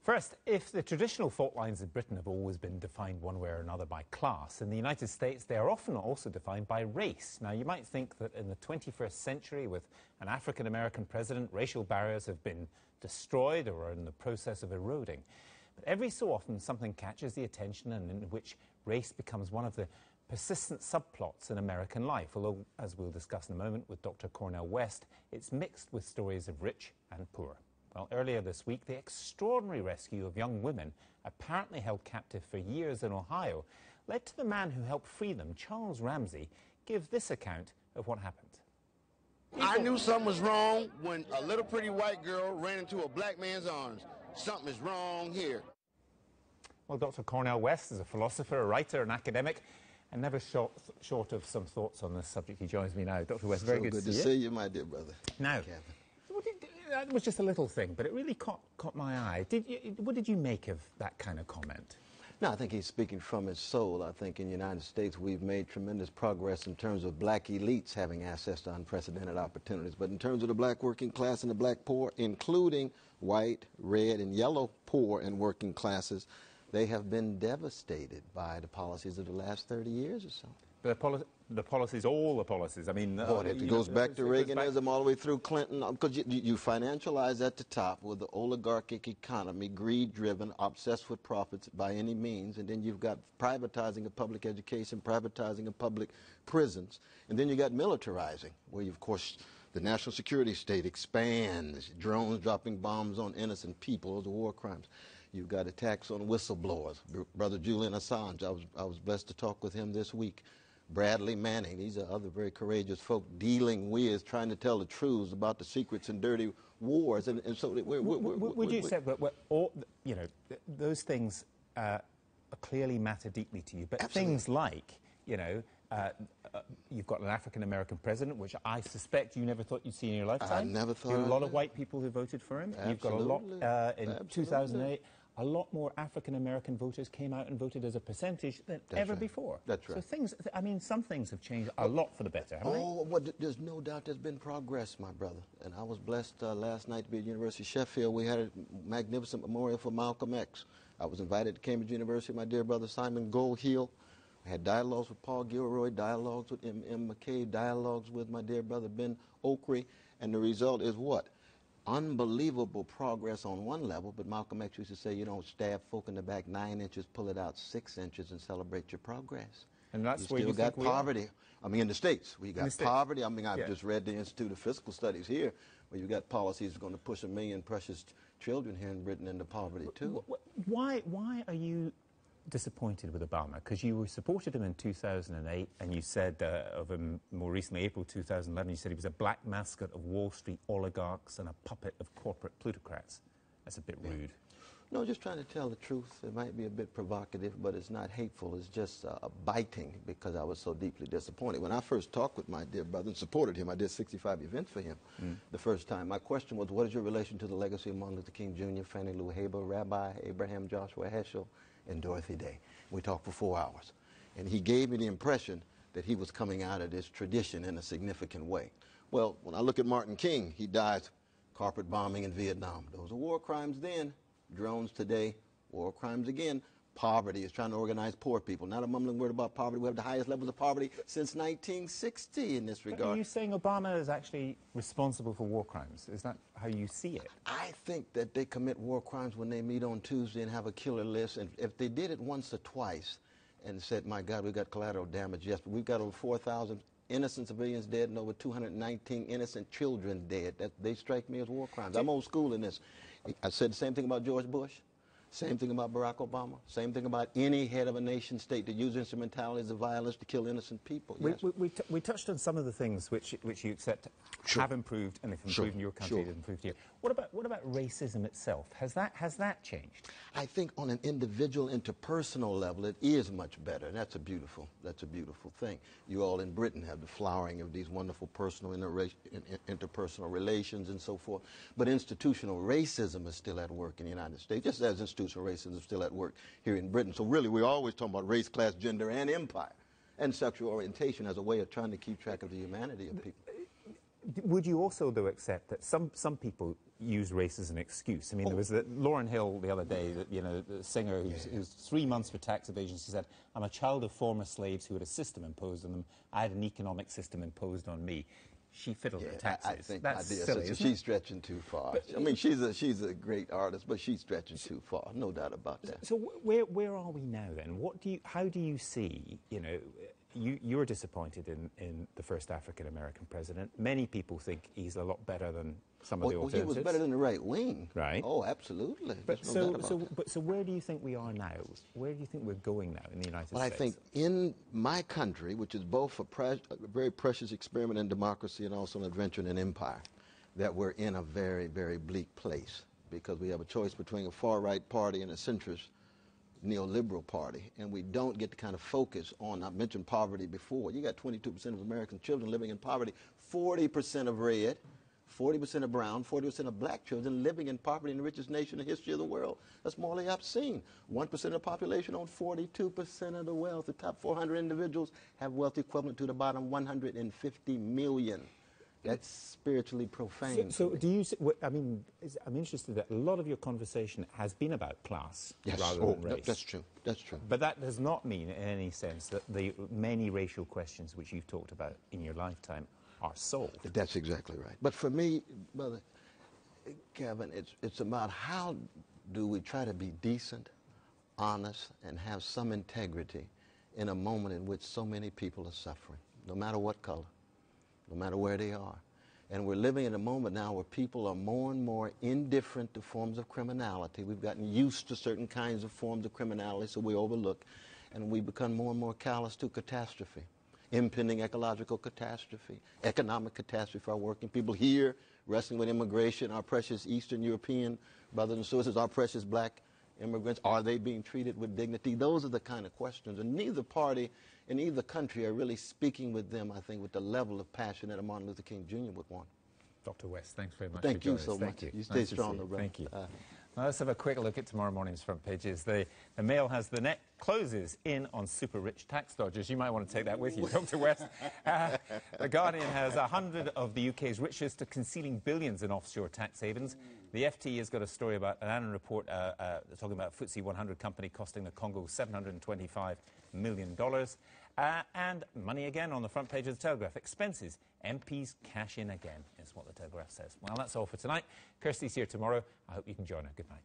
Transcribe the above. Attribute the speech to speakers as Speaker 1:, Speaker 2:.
Speaker 1: First, if the traditional fault lines of Britain have always been defined one way or another by class, in the United States they are often also defined by race. Now, you might think that in the 21st century, with an African-American president, racial barriers have been destroyed or are in the process of eroding. But every so often something catches the attention and in which race becomes one of the persistent subplots in American life, although, as we'll discuss in a moment with Dr. Cornel West, it's mixed with stories of rich and poor. Well, earlier this week, the extraordinary rescue of young women, apparently held captive for years in Ohio, led to the man who helped free them, Charles Ramsey, give this account of what happened.
Speaker 2: I knew something was wrong when a little pretty white girl ran into a black man's arms. Something is wrong here.
Speaker 1: Well, Dr. Cornel West is a philosopher, a writer, an academic, and never short of some thoughts on this subject. He joins me now. Dr. West, very good to see you.
Speaker 2: My dear brother.
Speaker 1: Now, that was just a little thing, but it really caught my eye. What did you make of that kind of comment?
Speaker 3: No, I think he's speaking from his soul. I think in the United States we've made tremendous progress in terms of black elites having access to unprecedented opportunities. But in terms of the black working class and the black poor, including white, red, and yellow poor and working classes, they have been devastated by the policies of the last 30 years or so.
Speaker 1: The policies, all the policies. I mean,
Speaker 3: it goes back to Reaganism all the way through Clinton, because you financialize at the top with the oligarchic economy, greed-driven, obsessed with profits by any means, and then you've got privatizing of public education, privatizing of public prisons, and then you got militarizing, where, of course, the national security state expands, drones dropping bombs on innocent people, those are war crimes. You've got attacks on whistleblowers. Brother Julian Assange, I was blessed to talk with him this week. Bradley Manning, these are other very courageous folk dealing with, trying to tell the truths about the secrets and dirty wars. And so
Speaker 1: would you say, you know, those things clearly matter deeply to you, but
Speaker 3: absolutely.
Speaker 1: Things like, you know, you've got an African-American president, which I suspect you never thought you'd see in your lifetime.
Speaker 3: I never thought.
Speaker 1: You have a lot of white people who voted for him.
Speaker 3: Absolutely.
Speaker 1: You've got a lot, in 2008, a lot more African-American voters came out and voted as a percentage than ever before.
Speaker 3: That's right.
Speaker 1: So things, I mean, some things have changed a lot for the better, haven't they?
Speaker 3: Well, there's no doubt there's been progress, my brother. And I was blessed last night to be at University of Sheffield. We had a magnificent memorial for Malcolm X. I was invited to Cambridge University, my dear brother Simon Goldhill. I had dialogues with Paul Gilroy, dialogues with M. McCabe, dialogues with my dear brother Ben Okri, and the result is what? Unbelievable progress on one level, but Malcolm X used to say, you don't stab folk in the back 9 inches, pull it out 6 inches and celebrate your progress.
Speaker 1: And that's
Speaker 3: you
Speaker 1: where
Speaker 3: still
Speaker 1: you
Speaker 3: got
Speaker 1: think
Speaker 3: poverty. I mean, in the States, we got poverty. I mean, I've
Speaker 1: Yeah.
Speaker 3: just read the Institute of Fiscal Studies here, where you've got policies going to push 1 million precious children here in Britain into poverty, too.
Speaker 1: Why are you disappointed with Obama? Because you supported him in 2008, and you said of him more recently, April 2011, you said he was a black mascot of Wall Street oligarchs and a puppet of corporate plutocrats. That's a bit rude.
Speaker 3: No, just trying to tell the truth. It might be a bit provocative, but it's not hateful. It's just biting, because I was so deeply disappointed. When I first talked with my dear brother and supported him, I did 65 events for him the first time. My question was, what is your relation to the legacy of Martin Luther King Jr., Fannie Lou Haber, Rabbi Abraham Joshua Heschel, and Dorothy Day? We talked for 4 hours. And he gave me the impression that he was coming out of this tradition in a significant way. Well, when I look at Martin King, he dies carpet bombing in Vietnam. Those are war crimes then. Drones today, war crimes again. Poverty is trying to organize poor people. Not a mumbling word about poverty. We have the highest levels of poverty since 1960 in this regard.
Speaker 1: But are you saying Obama is actually responsible for war crimes? Is that how you see it?
Speaker 3: I think that they commit war crimes when they meet on Tuesday and have a killer list. And if they did it once or twice and said, my God, we got collateral damage, yes, but we've got over 4,000 innocent civilians dead and over 219 innocent children dead. They strike me as war crimes. I'm old school in this. I said the same thing about George Bush, same thing about Barack Obama, same thing about any head of a nation state that use instrumentalities of violence to kill innocent people. Yes.
Speaker 1: We touched on some of the things which you accept have improved, and if improved in your country, they've improved here. What about racism itself? Has that changed?
Speaker 3: I think on an individual, interpersonal level, it is much better, and that's a beautiful thing. You all in Britain have the flowering of these wonderful personal interpersonal relations and so forth. But institutional racism is still at work in the United States, just as institutional racism is still at work here in Britain. So really, we're always talking about race, class, gender, and empire, and sexual orientation as a way of trying to keep track of the humanity of people.
Speaker 1: Would you also, though, accept that some people use race as an excuse? I mean, there was Lauryn Hill the other day, the singer who's 3 months for tax evasion. She said, "I'm a child of former slaves who had a system imposed on them. I had an economic system imposed on me." She fiddled her taxes.
Speaker 3: I think
Speaker 1: that's silly.
Speaker 3: she's stretching too far. I mean, she's a great artist, but she's stretching too far. No doubt about that.
Speaker 1: So where are we now then? How do you see? You're disappointed in the first African American president. Many people think he's a lot better than some of the alternatives.
Speaker 3: He was better than the right wing.
Speaker 1: Right.
Speaker 3: Oh, absolutely.
Speaker 1: But so where do you think we are now? Where do you think we're going now in the United States?
Speaker 3: I think in my country, which is both a very precious experiment in democracy and also an adventure in an empire, that we're in a very, very bleak place because we have a choice between a far-right party and a centrist neoliberal party, and we don't get the kind of focus on, I mentioned poverty before. You got 22% of American children living in poverty, 40% of red, 40% of brown, 40% of black children living in poverty in the richest nation in the history of the world. That's morally obscene. 1% of the population owns 42% of the wealth. The top 400 individuals have wealth equivalent to the bottom 150 million. That's spiritually profane.
Speaker 1: So do you? I mean, I'm interested that a lot of your conversation has been about class rather than race.
Speaker 3: That's true. That's true.
Speaker 1: But that does not mean, in any sense, that the many racial questions which you've talked about in your lifetime are solved.
Speaker 3: That's exactly right. But for me, Brother Kevin, it's about how do we try to be decent, honest, and have some integrity in a moment in which so many people are suffering, no matter what color, no matter where they are. And we're living in a moment now where people are more and more indifferent to forms of criminality. We've gotten used to certain kinds of forms of criminality, so we overlook. And we become more and more callous to catastrophe, impending ecological catastrophe, economic catastrophe for our working people here, wrestling with immigration, our precious Eastern European brothers and sisters, our precious black immigrants. Are they being treated with dignity? Those are the kind of questions. And neither party in either country are really speaking with them, I think, with the level of passion that a Martin Luther King Jr. would want.
Speaker 1: Dr. West, thanks very much.
Speaker 3: Thank you
Speaker 1: for
Speaker 3: so
Speaker 1: joining us.
Speaker 3: much.
Speaker 1: Thank you.
Speaker 3: You stay strong, brother.
Speaker 1: Thank you. Now let's have a quick look at tomorrow morning's front pages. The Mail has the net closes in on super rich tax dodgers. You might want to take that with you, Dr. West. The Guardian has 100 of the UK's richest concealing billions in offshore tax havens. The FT has got a story about an annual report talking about FTSE 100 company costing the Congo $725 million. And money again on the front page of the Telegraph. Expenses. MPs cash in again, is what the Telegraph says. Well, that's all for tonight. Kirsty's here tomorrow. I hope you can join her. Good night.